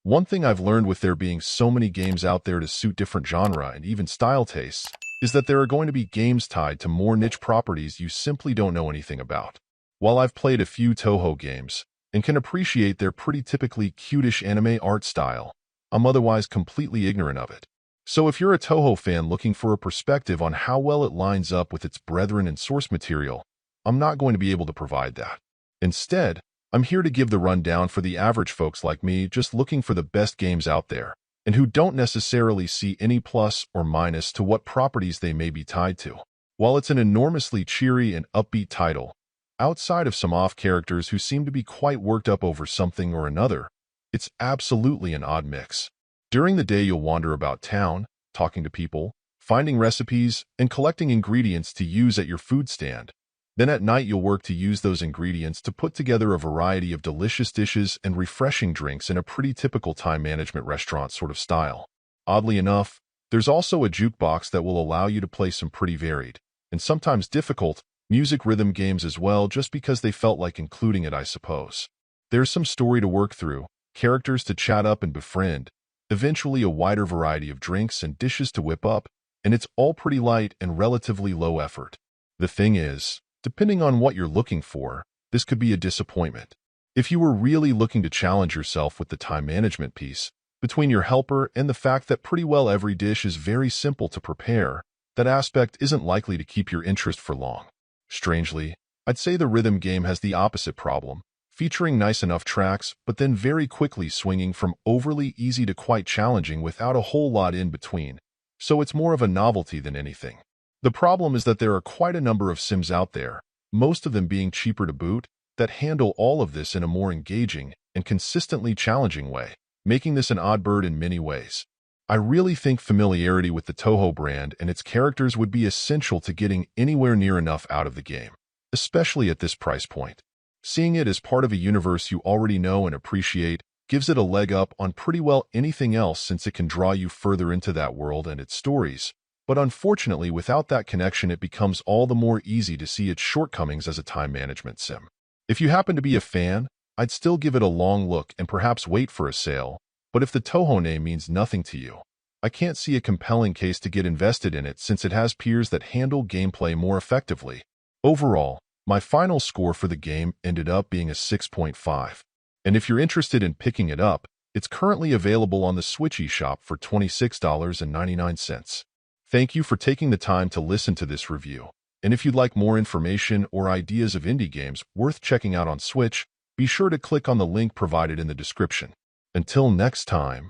One thing I've learned with there being so many games out there to suit different genre and even style tastes is that there are going to be games tied to more niche properties you simply don't know anything about. While I've played a few Touhou games and can appreciate their pretty typically cutish anime art style, I'm otherwise completely ignorant of it. So if you're a Touhou fan looking for a perspective on how well it lines up with its brethren and source material, I'm not going to be able to provide that. Instead, I'm here to give the rundown for the average folks like me just looking for the best games out there, and who don't necessarily see any plus or minus to what properties they may be tied to. While it's an enormously cheery and upbeat title, outside of some off characters who seem to be quite worked up over something or another, it's absolutely an odd mix. During the day you'll wander about town, talking to people, finding recipes, and collecting ingredients to use at your food stand. Then at night you'll work to use those ingredients to put together a variety of delicious dishes and refreshing drinks in a pretty typical time management restaurant sort of style. Oddly enough, there's also a jukebox that will allow you to play some pretty varied, and sometimes difficult, music rhythm games as well just because they felt like including it, I suppose. There's some story to work through, characters to chat up and befriend, eventually a wider variety of drinks and dishes to whip up, and it's all pretty light and relatively low effort. The thing is, depending on what you're looking for, this could be a disappointment. If you were really looking to challenge yourself with the time management piece, between your helper and the fact that pretty well every dish is very simple to prepare, that aspect isn't likely to keep your interest for long. Strangely, I'd say the rhythm game has the opposite problem, featuring nice enough tracks, but then very quickly swinging from overly easy to quite challenging without a whole lot in between, so it's more of a novelty than anything. The problem is that there are quite a number of sims out there, most of them being cheaper to boot, that handle all of this in a more engaging and consistently challenging way, making this an odd bird in many ways. I really think familiarity with the Touhou brand and its characters would be essential to getting anywhere near enough out of the game, especially at this price point. Seeing it as part of a universe you already know and appreciate gives it a leg up on pretty well anything else since it can draw you further into that world and its stories. But unfortunately, without that connection, it becomes all the more easy to see its shortcomings as a time management sim. If you happen to be a fan, I'd still give it a long look and perhaps wait for a sale, but if the Touhou name means nothing to you, I can't see a compelling case to get invested in it since it has peers that handle gameplay more effectively. Overall, my final score for the game ended up being a 6.5. And if you're interested in picking it up, it's currently available on the Switch eShop for $26.99. Thank you for taking the time to listen to this review. And if you'd like more information or ideas of indie games worth checking out on Switch, be sure to click on the link provided in the description. Until next time.